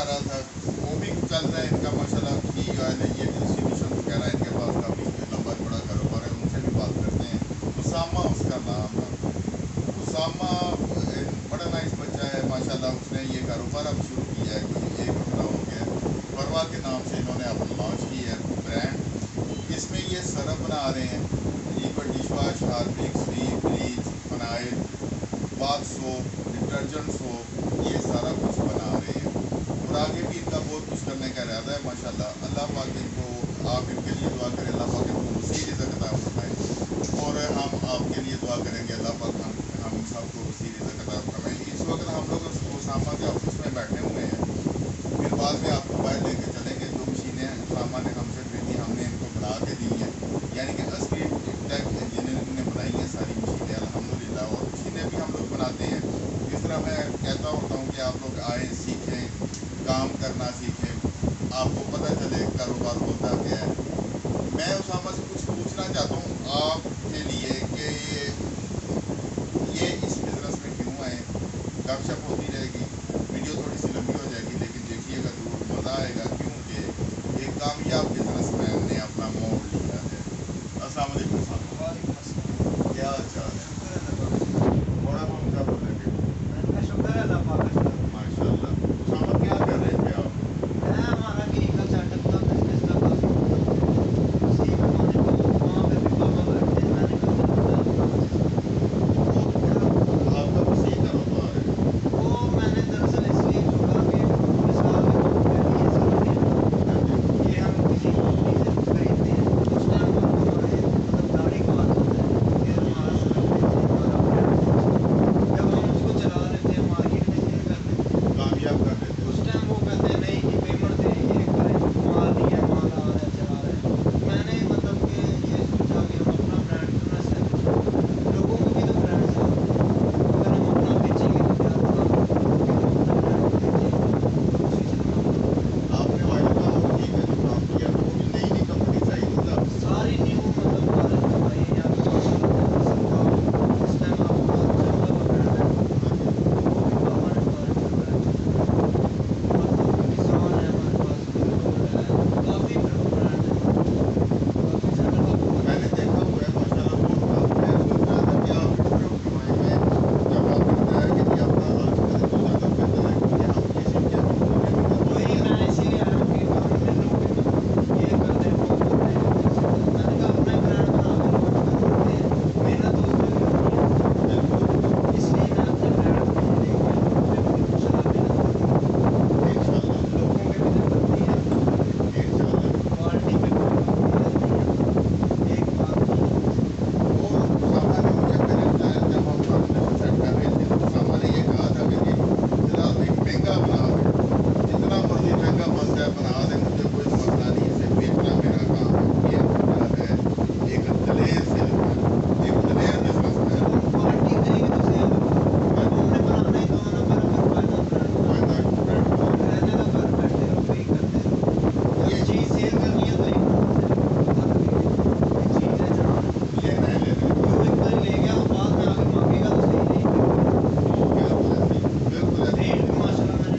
آ رہا تھا وہ بھی چل رہا ہے ان کا ماشاءاللہ کی یہ ڈسٹریبیوشن وغیرہ ان کے پاس کافی لمبا بڑا کاروبار ہے. ان سے بھی بات کرتے ہیں. اسامہ اس کا نام ہے. اسامہ بڑا نائس بچہ ہے ماشاءاللہ. اس نے یہ کاروبار اب شروع کیا ہے کوئی 1 ہفتہ ہو گیا. پروا کے نام سے انہوں نے اب لانچ کی ہے برانڈ. اس میں یہ سرف بنا رہے ہیں یہ پر ڈش واش, ہارپک, سلیپ, bleach, phenyl, bath soap, detergent soap, یہ سارا کچھ بنا رہے ہیں. اور آگے بھی ان کا بہت کچھ کرنے کا ارادہ ہے ماشاءاللہ. اللہ پاک ان کو, آپ ان کے لیے دعا کریں اللہ پاک ان کو وسیع رزق عطا فرمائے. اور ہم آپ کے لیے دعا کریں گے اللہ پاک ہم سب کو وسیع رزق عطا فرمائے. اس وقت ہم لوگ اسامہ کے آفس میں بیٹھے ہوئے ہیں. پھر بعد میں آپ موبائل لے کے چلیں گے. جو مشینیں اسامہ نے ہم سے خریدی ہم نے ان کو بنا کے دی ہیں, یعنی کہ اصلی ٹیک انجینئرنگ نے بنائی ہیں ساری مشینیں الحمدللہ. اور مشینیں بھی ہم لوگ بناتے ہیں. اس طرح میں کہتا ہوتا ہوں کہ آپ لوگ آئیں, سیکھیں, کام کرنا سیکھیں, آپ کو پتہ چلے کاروبار ہوتا کیا ہے. میں اسامہ سے کچھ پوچھنا چاہتا ہوں آپ کے لیے کہ یہ اس بزنس میں کیوں آئے. گپ شپ ہوتی رہے گی, ویڈیو تھوڑی سی لمبی ہو جائے گی لیکن دیکھیے گا ضرور, مزہ آئے گا کیونکہ ایک کامیاب بزنس مین نے اپنا موڑ لیا ہے. السلام علیکم صاحب, کیا حال چال ہے. تھوڑا بہت کیا بول رہے تھے. شکر ہے اللہ پاک کا. ماشاء اللہ. اسامہ کیا کر رہے تھے آپ. ہمارا کلینکل سیٹ اپ کا بزنس کا کافی وسیع پیمانے پہ وہاں پہ بھی پاپا بیٹھتے ہیں, میں نے کافی آپ کا وسیع کاروبار ہے. وہ میں نے دراصل اس لیے چھوڑا کہ مثال کے طور پہ یہ سرف ہے نا, یہ ہم کسی کمپنی سے خریدتے ہیں. اس ٹائم وہ ہمارے مطلب داڑھی کا ہاتھ ہوتا ہے, پھر ہمارا سرف بیچیں, ہمارا برانڈ بیچیں. جب ہم اس کو چلا لیتے ہیں, مارکیٹ میں سیل کر دیتے ہیں, کامیاب کر دیتے. اس ٹائم وہ کہتے ہیں نہیں جی پیمنٹ دیں, یہ کریں, مال نہیں ہے, مال آ رہا ہے, چلا رہا ہے. میں نے مطلب کہ یہ سوچا کہ ہم اپنا برانڈ کیوں نہ اسٹیبلش کریں. لوگوں کو بھی تو برانڈ سے ہوتا ہے, اگر ہم اپنا بیچیں گے تو کیا پتا لوگ بھی تو اپنا برانڈ کو دیکھیں اور اسی سے کام کریں. آپ نے آئل کا اور ٹھیک ہے جو کام کیا تو وہ بھی نئی نئی کمپنی چاہیے مطلب ساری نیو مطلب ماڈل منگوائی ہیں یا تو ماشاء اللہ جیسے سرکار اس ٹائم آپ کا جنگل کا برانڈ ہے نا, تو وہ بھی پاپا نے فارن کا برانڈ چلایا ہے. اب تو نسان ہے ہمارے پاس, گولڈ ہے, کافی برانڈ ہیں ہمارے پاس, کافی جنگل کا بہت میں نے دیکھا ہوا ہے ماشاءاللہ بہت کام. میں سوچ رہا تھا کہ آپ اس طرف کیوں آئے. میں جب آپ نے بتایا کہ جی آپ کا آج کل تو زیادہ بہتر ہے کیونکہ ہم کسی کے ملکوں میں بھی کرتے وہی ہیں. میں اسی لیے آیا ہوں کہ کافی مل رہے ہوں گے نا, یہ کر دیں وہ کر دیں, ایسے کر. میں نے کہا اپنا ہی برانڈ بنا کے لانچ کر دیتے ہیں, محنت تو اس میں بھی ہونی ہے نا. بالکل اس لیے میں اپنے برانڈ کو یہ دیکھ رہا ہوں کہ میں انشاءاللہ محنت کرتا رہوں, انشاءاللہ لوگوں کے بھی دل کرتے ہیں اچھا لگے, انشاءاللہ. کوالٹی پہ کوئی کمپرومائز نہیں ہے, ایک بات ٹھیک ہے بس. وہ اسامہ نے مجھے پہلے جب ہم کانورسیشن سیٹ کر رہے تھے تو اسامہ نے یہ کہا تھا کہ جی جناب بھائی مہنگا بنا دیں, جتنا مرضی مہنگا بن جائے بنا دیں, مجھے کوئی مسئلہ نہیں, اسے بیچنا میرا کام ہے. یہ وجہ ہے ایک دلیر سیلز مین, ایک دلیر بزنس مین. وہ کوالٹی دیں گے تو سیل ہوگی. اب ہم نے بنانا ہی تو آنا, پھر اگر فائدہ برانڈ بنانے فائدہ میں, برانڈ بنانا. رہنے تو گھر بیٹھے رہو, وہی کرتے رہو. جب یہ چیز سیل کرنی ہے تو ایک بنانا ہے, تاکہ یہ چیزیں جہاں لینا ہے لینا ہے. جو ایک بار لے گیا وہ بعد میں آگے مانگے گا تو صحیح نہیں, پھر وہ بالکل ایسے ہی, بالکل ایسے ہی. ریٹ بھی ماشاء اللہ میں نے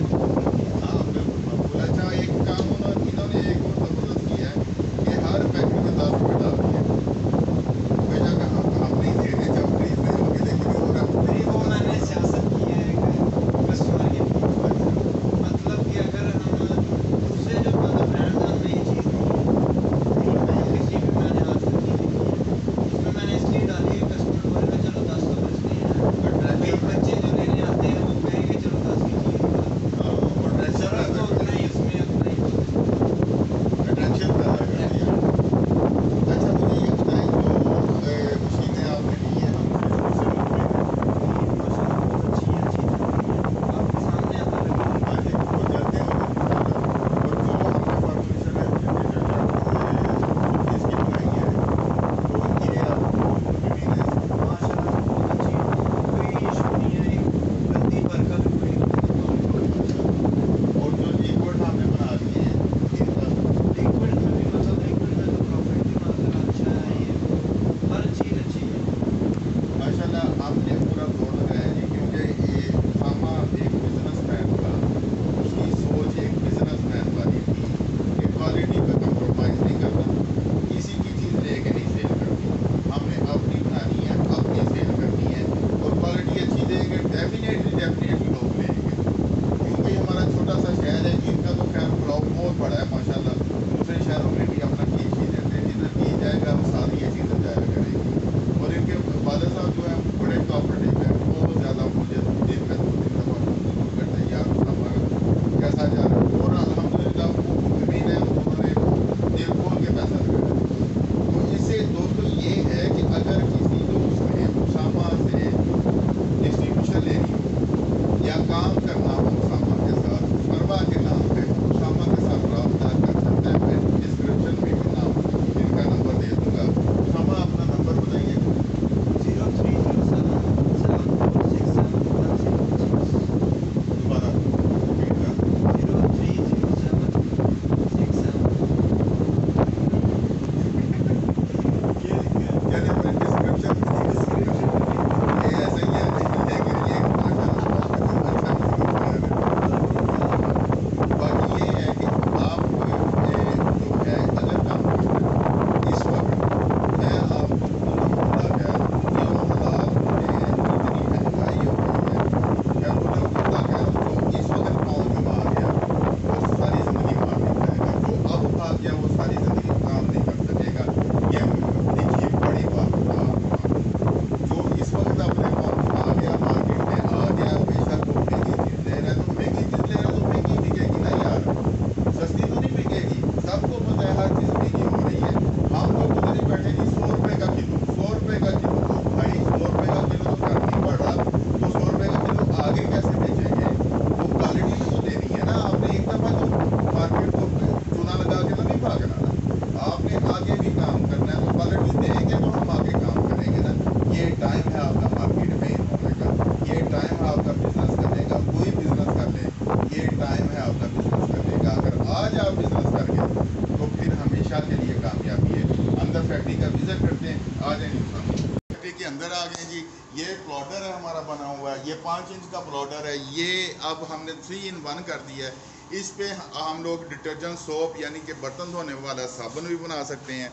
یہ پلاڈر ہے ہمارا بنا ہوا ہے، یہ 5 انچ کا پلاڈر ہے. یہ اب ہم نے 3 in 1 کر دیا ہے. اس پہ ہم لوگ ڈٹرجنٹ سوپ یعنی کہ برتن دھونے والا صابن بھی بنا سکتے ہیں.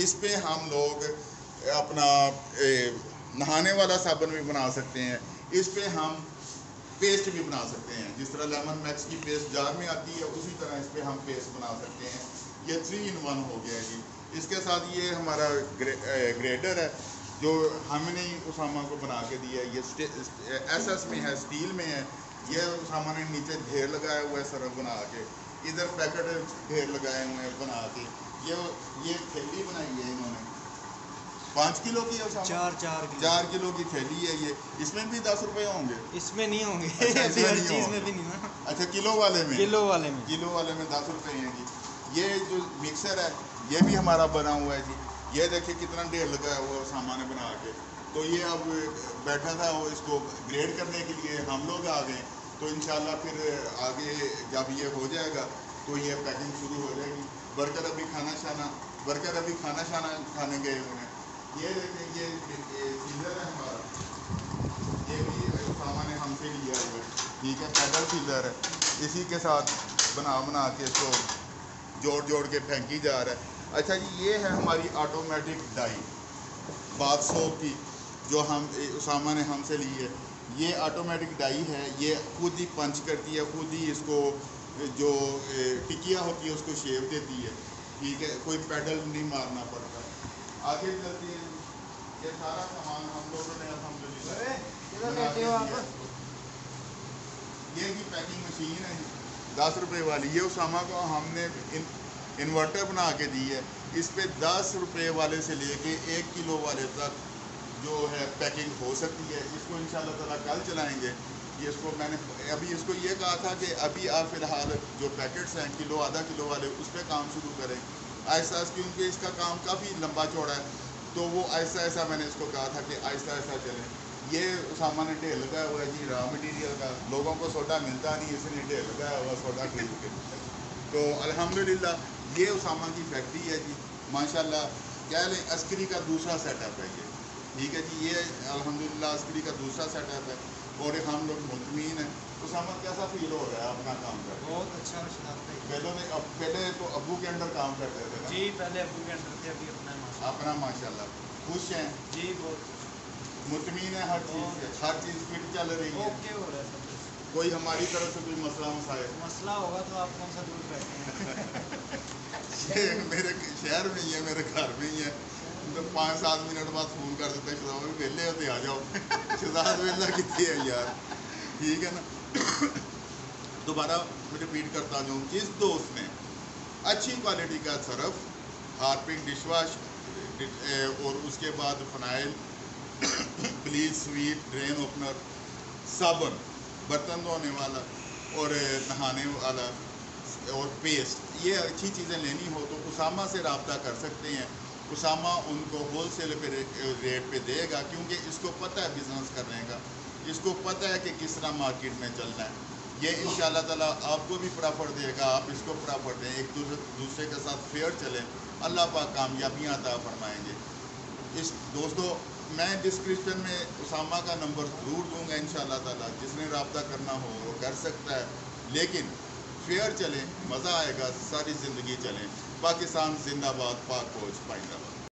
اس پہ ہم لوگ اپنا نہانے والا صابن بھی بنا سکتے ہیں. اس پہ ہم پیسٹ بھی بنا سکتے ہیں. جس طرح لیمن میکس کی پیسٹ جار میں آتی ہے اسی طرح اس پہ ہم پیسٹ بنا سکتے ہیں. یہ 3 in 1 ہو گیا ہے جی. اس کے ساتھ یہ ہمارا گریڈر ہے جو ہم نے اسامہ کو بنا کے دیا ہے. یہ ایس ایس میں ہے، اسٹیل میں ہے. یہ اسامہ نے نیچے ڈھیر لگایا ہوا ہے سرف بنا کے، ادھر پیکٹ ڈھیر لگائے ہوئے ہیں بنا کے. یہ تھیلی بنائی ہے انہوں نے 5 کلو کی ہے اسامہ، 4 کلو کی تھیلی ہے یہ. اس میں بھی 10 روپے ہوں گے؟ اس میں نہیں ہوں گے، اچھا، اس میں ہر نہیں چیز ہوں میں گے. بھی نہیں نا. اچھا، کلو والے میں، کلو والے میں 10 روپے ہیں جی. یہ جو مکسر ہے یہ بھی ہمارا بنا ہوا ہے جی. یہ دیکھیں کتنا ڈھیر لگا ہوا ہے سامان بنا کے. تو یہ اب بیٹھا تھا وہ اس کو گریڈ کرنے کے لیے ہم لوگ آ گئے. تو انشاءاللہ پھر آگے جب یہ ہو جائے گا تو یہ پیکنگ شروع ہو جائے گی. برگر ابھی کھانا شانا کھانے گئے ہوئے ہیں. یہ دیکھیں یہ سیلر ہے ہمارا، یہ بھی اسامہ نے ہم سے لیا ہوا ہے. ٹھیک ہے، پیڈل سیلر ہے. اسی کے ساتھ بنا کے اس کو جوڑ کے پھینکی جا رہا ہے. اچھا جی، یہ ہے ہماری آٹومیٹک ڈائی باتھ سوپ کی جو اسامہ نے ہم سے لی ہے. یہ آٹومیٹک ڈائی ہے. یہ خود ہی پنچ کرتی ہے، خود ہی اس کو جو ٹکیا ہوتی ہے اس کو شیپ دیتی ہے. ٹھیک ہے، کوئی پیڈل نہیں مارنا پڑتا. آگے چلتے ہیں. یہ سارا سامان ہم لوگوں نے الحمدللہ بنا کے دیا ہے. یہ بھی پیکنگ مشین ہے 10 روپے والی. یہ اسامہ کو ہم نے انورٹر بنا کے دی ہے. اس پہ 10 روپے والے سے لے کے 1 کلو والے تک جو ہے پیکنگ ہو سکتی ہے. اس کو انشاءاللہ تعالیٰ کل چلائیں گے. اس کو میں نے ابھی اس کو یہ کہا تھا کہ ابھی آپ فی الحال جو پیکٹس ہیں کلو آدھا کلو والے اس پہ کام شروع کریں آہستہ آہستہ، کیونکہ اس کا کام کافی لمبا چوڑا ہے. تو وہ آہستہ میں نے اس کو کہا تھا کہ آہستہ چلیں. یہ اسامہ نے ڈھیر لگایا ہوا ہے جی را مٹیریل کا. لوگوں کو سوڈا ملتا نہیں، اس نے ڈھیر لگایا ہوا سوڈا خرید کے. تو الحمدللہ یہ اسامہ کی فیکٹری ہے جی. ماشاءاللہ کہہ لیں عسکری کا دوسرا سیٹ اپ ہے یہ. ٹھیک ہے جی، یہ الحمدللہ عسکری کا دوسرا سیٹ اپ ہے اور ہم لوگ مطمئن ہیں. اسامہ کیسا فیل ہو رہا ہے اپنا کام کر کے؟ بہت اچھا پہلے تو ابو کے انڈر کام کرتے تھے نا؟ جی، پہلے ابو کے انڈر تھے، ابھی اپنا ماشاءاللہ. خوش ہیں جی، بہت مطمئن ہے ہر چیز فٹ چل رہی ہے؟ اوکے ہو رہا ہے سب کچھ. کوئی ہماری طرف سے کوئی مسئلہ ہوگا تو آپ کون سا دور بیٹھے ہیں. میرے شہر میں ہی ہے، میرے گھر میں ہی ہے. تو 5-7 منٹ بعد فون کر دیتے ہیں شہزاد بھی ویلے ہوتے آ جاؤ. شہزاد ویلا کتنی ہے یار. ٹھیک ہے نا. دوبارہ رپیٹ کرتا ہوں، جس دوست نے اچھی کوالٹی کا سرف، ہارپک ڈش واش اور اس کے بعد فنائل، پلیز سویٹ، ڈرین اوپنر، صابن، برتن دھونے والا اور نہانے والا اور پیسٹ، یہ اچھی چیزیں لینی ہو تو اسامہ سے رابطہ کر سکتے ہیں. اسامہ ان کو ہول سیل پہ ریٹ پہ دے گا، کیونکہ اس کو پتہ ہے بزنس کرنے کا. اس کو پتہ ہے کہ کس طرح مارکیٹ میں چلنا ہے. یہ انشاءاللہ تعالیٰ آپ کو بھی پرافٹ دے گا، آپ اس کو پرافٹ دیں. ایک دوسرے کے ساتھ فیئر چلیں، اللہ پاک کامیابیاں عطا فرمائیں گے. اس دوستو میں ڈسکرپشن میں اسامہ کا نمبر ضرور دوں گا انشاءاللہ تعالیٰ. جس نے رابطہ کرنا ہو وہ کر سکتا ہے. لیکن فیئر چلیں، مزہ آئے گا، ساری زندگی چلیں. پاکستان زندہ باد، پاک فوج پائندہ باد.